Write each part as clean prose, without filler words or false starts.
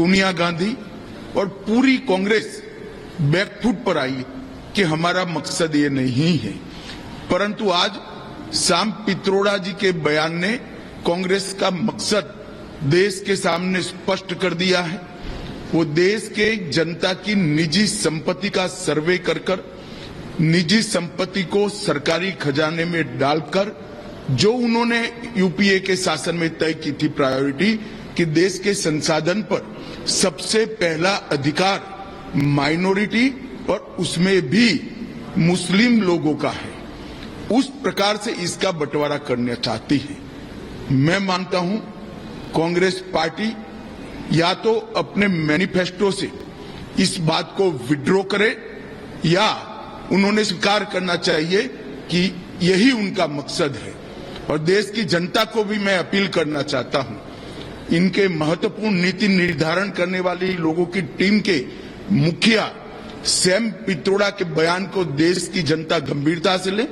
सोनिया गांधी और पूरी कांग्रेस बैकफुट पर आई कि हमारा मकसद ये नहीं है। परंतु आज शाम पित्रोड़ा जी के बयान ने कांग्रेस का मकसद देश के सामने स्पष्ट कर दिया है। वो देश के जनता की निजी संपत्ति का सर्वे कर निजी संपत्ति को सरकारी खजाने में डालकर जो उन्होंने यूपीए के शासन में तय की थी प्रायोरिटी कि देश के संसाधन पर सबसे पहला अधिकार माइनॉरिटी और उसमें भी मुस्लिम लोगों का है, उस प्रकार से इसका बंटवारा करना चाहती है। मैं मानता हूं कांग्रेस पार्टी या तो अपने मैनिफेस्टो से इस बात को विड्रॉ करे या उन्होंने स्वीकार करना चाहिए कि यही उनका मकसद है। और देश की जनता को भी मैं अपील करना चाहता हूं, इनके महत्वपूर्ण नीति निर्धारण करने वाली लोगों की टीम के मुखिया सैम पित्रोड़ा के बयान को देश की जनता गंभीरता से ले।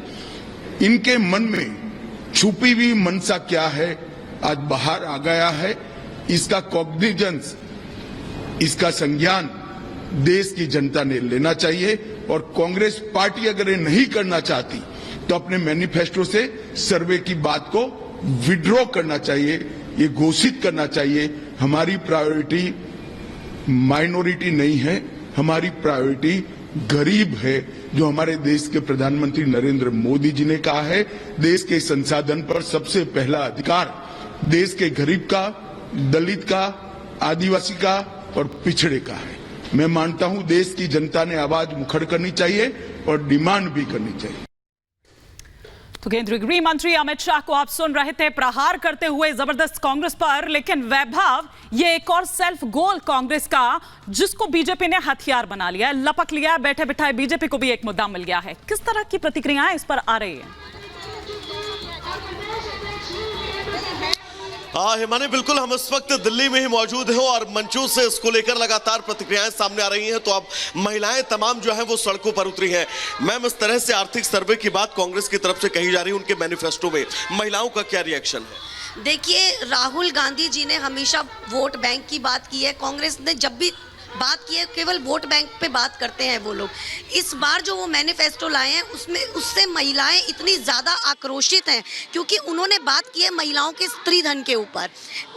इनके मन में छुपी हुई मंशा क्या है आज बाहर आ गया है। इसका कॉग्निजेंस, इसका संज्ञान देश की जनता ने लेना चाहिए। और कांग्रेस पार्टी अगर ये नहीं करना चाहती तो अपने मैनिफेस्टो से सर्वे की बात को विड्रॉ करना चाहिए, ये घोषित करना चाहिए हमारी प्रायोरिटी माइनॉरिटी नहीं है, हमारी प्रायोरिटी गरीब है, जो हमारे देश के प्रधानमंत्री नरेंद्र मोदी जी ने कहा है। देश के संसाधन पर सबसे पहला अधिकार देश के गरीब का, दलित का, आदिवासी का और पिछड़े का है। मैं मानता हूं देश की जनता ने आवाज मुखर करनी चाहिए और डिमांड भी करनी चाहिए। तो केंद्रीय गृह मंत्री अमित शाह को आप सुन रहे थे प्रहार करते हुए जबरदस्त कांग्रेस पर, लेकिन वैभव ये एक और सेल्फ गोल कांग्रेस का जिसको बीजेपी ने हथियार बना लिया है, लपक लिया है। बैठे बिठाए बीजेपी को भी एक मुद्दा मिल गया है। किस तरह की प्रतिक्रियाएं इस पर आ रही है? हाँ हिमानी, बिल्कुल हम इस वक्त दिल्ली में ही मौजूद हैं और मंचों से इसको लेकर लगातार प्रतिक्रियाएं सामने आ रही हैं। तो अब महिलाएं तमाम जो हैं वो सड़कों पर उतरी हैं। मैम, इस तरह से आर्थिक सर्वे की बात कांग्रेस की तरफ से कही जा रही है, उनके मैनिफेस्टो में महिलाओं का क्या रिएक्शन है? देखिए, राहुल गांधी जी ने हमेशा वोट बैंक की बात की है। कांग्रेस ने जब भी बात की है केवल वोट बैंक पे बात करते हैं वो लोग। इस बार जो वो मैनिफेस्टो लाए हैं उससे महिलाएं इतनी ज़्यादा आक्रोशित हैं क्योंकि उन्होंने बात की है महिलाओं के स्त्री धन के ऊपर।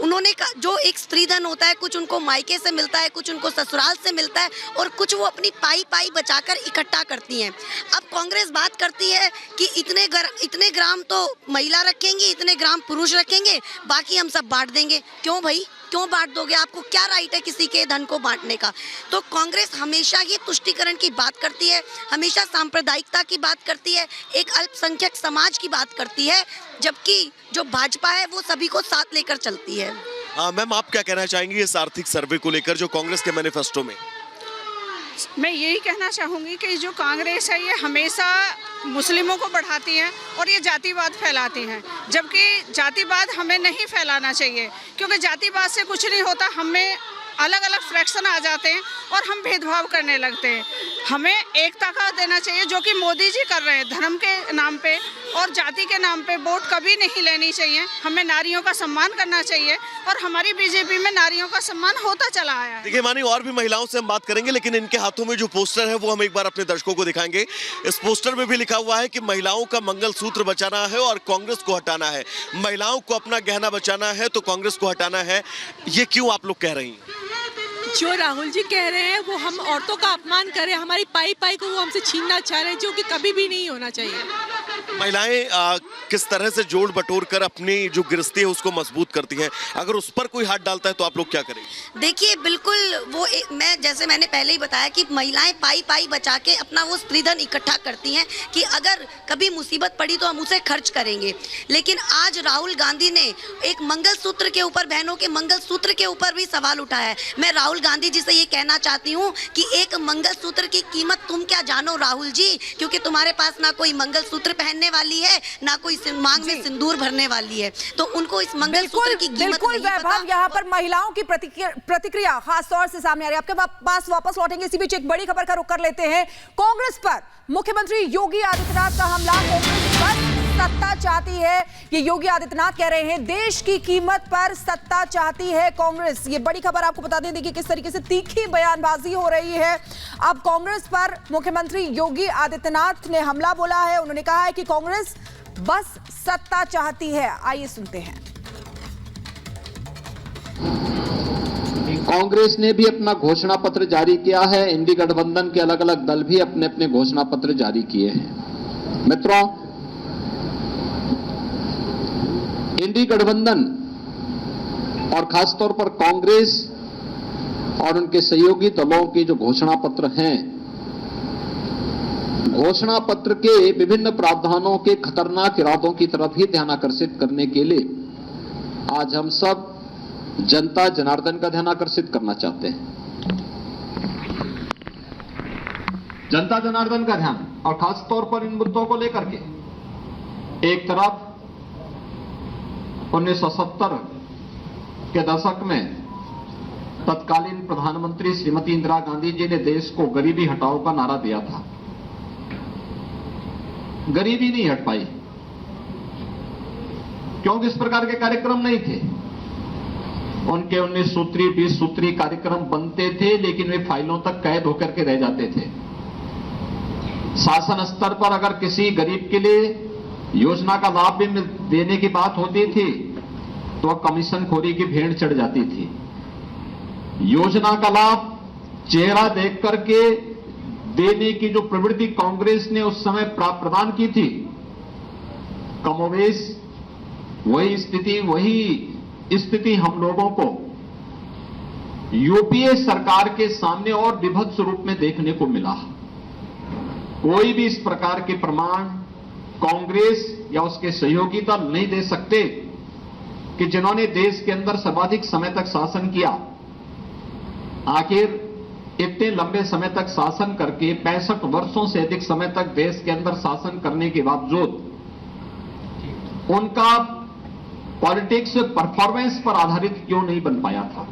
उन्होंने जो एक स्त्री धन होता है, कुछ उनको मायके से मिलता है, कुछ उनको ससुराल से मिलता है और कुछ वो अपनी पाई पाई बचाकर इकट्ठा करती हैं। अब कांग्रेस बात करती है कि इतने ग्राम तो महिला रखेंगी, इतने ग्राम पुरुष रखेंगे, बाकी हम सब बांट देंगे। क्यों भाई, क्यों बांट दोगे? आपको क्या राइट है किसी के धन को बांटने का? तो कांग्रेस हमेशा ही तुष्टीकरण की बात करती है, हमेशा सांप्रदायिकता की बात करती है, एक अल्पसंख्यक समाज की बात करती है, जबकि जो भाजपा है वो सभी को साथ लेकर चलती है। मैम, आप क्या कहना चाहेंगी इस आर्थिक सर्वे को लेकर जो कांग्रेस के मैनिफेस्टो में? मैं यही कहना चाहूँगी कि जो कांग्रेस है ये हमेशा मुस्लिमों को बढ़ाती है और ये जातिवाद फैलाती हैं, जबकि जातिवाद हमें नहीं फैलाना चाहिए क्योंकि जातिवाद से कुछ नहीं होता। हमें अलग अलग फ्रैक्शन आ जाते हैं और हम भेदभाव करने लगते हैं। हमें एकता का देना चाहिए जो कि मोदी जी कर रहे हैं। धर्म के नाम पे और जाति के नाम पे वोट कभी नहीं लेनी चाहिए। हमें नारियों का सम्मान करना चाहिए और हमारी बीजेपी में नारियों का सम्मान होता चला आया है। देखिए मानी, और भी महिलाओं से हम बात करेंगे, लेकिन इनके हाथों में जो पोस्टर है वो हम एक बार अपने दर्शकों को दिखाएंगे। इस पोस्टर में भी लिखा हुआ है कि महिलाओं का मंगलसूत्र बचाना है और कांग्रेस को हटाना है। महिलाओं को अपना गहना बचाना है तो कांग्रेस को हटाना है। ये क्यों आप लोग कह रही हैं? जो राहुल जी कह रहे हैं वो हम औरतों का अपमान कर रहे हैं, हमारी पाई पाई को वो हमसे छीनना चाह रहे हैं, जो कि कभी भी नहीं होना चाहिए। महिलाएं किस तरह से जोड़ बटोर कर अपनी जो गृहस्थी है उसको मजबूत करती हैं, अगर उस पर कोई हाथ डालता है तो आप लोग क्या करेंगे? देखिए, बिल्कुल वो जैसे मैंने पहले ही बताया कि महिलाएं पाई पाई बचा के अपना वो स्त्रीधन इकट्ठा करती हैं कि अगर कभी मुसीबत पड़ी तो हम उसे खर्च करेंगे। लेकिन आज राहुल गांधी ने एक मंगलसूत्र के ऊपर, बहनों के मंगलसूत्र के ऊपर भी सवाल उठाया है। मैं राहुल गांधी जी से ये कहना चाहती हूँ कि एक मंगलसूत्र की कीमत तुम क्या जानो राहुल जी, क्योंकि तुम्हारे पास ना कोई मंगलसूत्र पहनने वाली है ना कोई मांग में सिंदूर भरने वाली है, तो उनको इस मंगलसूत्र की कीमत नहीं पता। यहाँ पर महिलाओं की प्रतिक्रिया खासतौर से सामने आ रही है। आपके पास वापस लौटेंगे, इसी बीच एक बड़ी खबर का रुख कर लेते हैं। कांग्रेस पर मुख्यमंत्री योगी आदित्यनाथ का हमला, कांग्रेस पर सत्ता चाहती है, ये योगी आदित्यनाथ कह रहे हैं। देश की कीमत पर सत्ता चाहती है कांग्रेस। ये बड़ी खबर आपको बता दें, देखिए किस तरीके से तीखी बयानबाजी हो रही है। अब कांग्रेस पर मुख्यमंत्री योगी आदित्यनाथ ने हमला बोला है। उन्होंने कहा है कि कांग्रेस बस सत्ता चाहती है। आइए सुनते हैं। कांग्रेस ने भी अपना घोषणा पत्र जारी किया है। इंडी गठबंधन के अलग अलग दल भी अपने अपने घोषणा पत्र जारी किए हैं। मित्रों, इंडी गठबंधन और खासतौर पर कांग्रेस और उनके सहयोगी दलों के जो घोषणा पत्र हैं, घोषणा पत्र के विभिन्न प्रावधानों के खतरनाक इरादों की तरफ ही ध्यान आकर्षित करने के लिए आज हम सब जनता जनार्दन का ध्यान आकर्षित करना चाहते हैं। जनता जनार्दन का ध्यान, और खास तौर पर इन मुद्दों को लेकर के एक तरफ 1970 के दशक में तत्कालीन प्रधानमंत्री श्रीमती इंदिरा गांधी जी ने देश को गरीबी हटाओ का नारा दिया था। गरीबी नहीं हट पाई क्योंकि इस प्रकार के कार्यक्रम नहीं थे। उनके 19 सूत्री 20 सूत्री कार्यक्रम बनते थे, लेकिन वे फाइलों तक कैद होकर के रह जाते थे। शासन स्तर पर अगर किसी गरीब के लिए योजना का लाभ भी देने की बात होती थी तो कमीशन खोरी की भेड़ चढ़ जाती थी। योजना का लाभ चेहरा देख करके देने की जो प्रवृत्ति कांग्रेस ने उस समय प्रदान की थी, कमोवेश वही स्थिति हम लोगों को यूपीए सरकार के सामने और विभत्स रूप में देखने को मिला। कोई भी इस प्रकार के प्रमाण कांग्रेस या उसके सहयोगी दल नहीं दे सकते कि जिन्होंने देश के अंदर सर्वाधिक समय तक शासन किया, आखिर इतने लंबे समय तक शासन करके 65 वर्षों से अधिक समय तक देश के अंदर शासन करने के बावजूद उनका पॉलिटिक्स परफॉर्मेंस पर आधारित क्यों नहीं बन पाया था।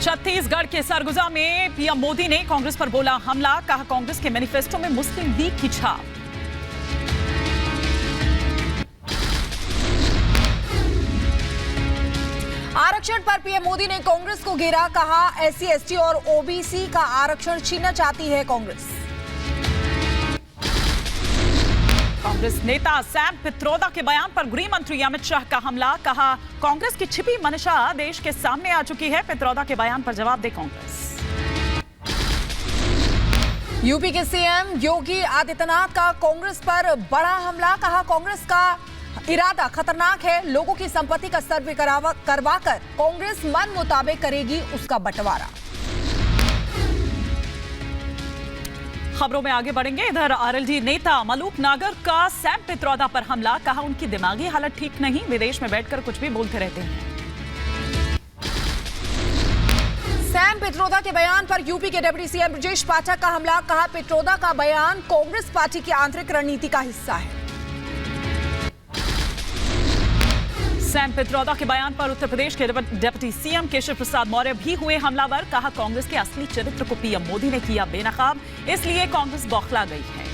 छत्तीसगढ़ के सरगुजा में पीएम मोदी ने कांग्रेस पर बोला हमला, कहा कांग्रेस के मैनिफेस्टो में मुस्लिम लीग की छाप। आरक्षण पर पीएम मोदी ने कांग्रेस को घेरा, कहा एससी एसटी और ओबीसी का आरक्षण छीनना चाहती है कांग्रेस। कांग्रेस नेता सैम पित्रोदा के बयान पर गृह मंत्री अमित शाह का हमला, कहा कांग्रेस की छिपी मंशा देश के सामने आ चुकी है। पित्रोदा के बयान पर जवाब दे कांग्रेस। यूपी के सीएम योगी आदित्यनाथ का कांग्रेस पर बड़ा हमला, कहा कांग्रेस का इरादा खतरनाक है। लोगों की संपत्ति का सर्वे करवाकर कांग्रेस मन मुताबिक करेगी उसका बंटवारा। खबरों में आगे बढ़ेंगे। इधर आरएलडी नेता मलूक नागर का सैम पित्रोदा पर हमला, कहा उनकी दिमागी हालत ठीक नहीं, विदेश में बैठकर कुछ भी बोलते रहते हैं। सैम पित्रोदा के बयान पर यूपी के डिप्टी सीएम ब्रजेश पाठक का हमला, कहा पित्रोदा का बयान कांग्रेस पार्टी की आंतरिक रणनीति का हिस्सा है। सैम पित्रोदा के बयान पर उत्तर प्रदेश के डिप्टी सीएम केशव प्रसाद मौर्य भी हुए हमलावर, कहा कांग्रेस के असली चरित्र को पीएम मोदी ने किया बेनकाब, इसलिए कांग्रेस बौखला गई है।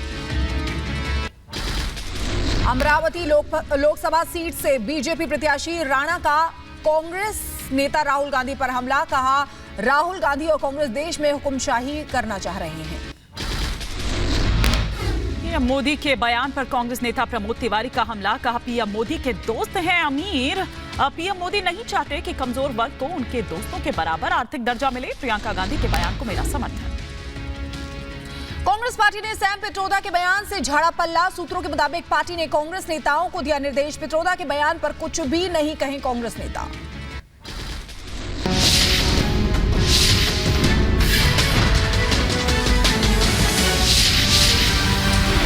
अमरावती लोकसभा सीट से बीजेपी प्रत्याशी राणा का कांग्रेस नेता राहुल गांधी पर हमला, कहा राहुल गांधी और कांग्रेस देश में हुक्मशाही करना चाह रहे हैं। पीएम मोदी के बयान पर कांग्रेस नेता प्रमोद तिवारी का हमला, कहा पीएम मोदी के दोस्त हैं अमीर, पीएम मोदी नहीं चाहते कि कमजोर वर्ग को उनके दोस्तों के बराबर आर्थिक दर्जा मिले। प्रियंका गांधी के बयान को मेरा समर्थन। कांग्रेस पार्टी ने सैम पित्रोदा के बयान से झाड़ा पल्ला। सूत्रों के मुताबिक पार्टी ने कांग्रेस नेताओं को दिया निर्देश, पित्रोदा के बयान पर कुछ भी नहीं कहें कांग्रेस नेता।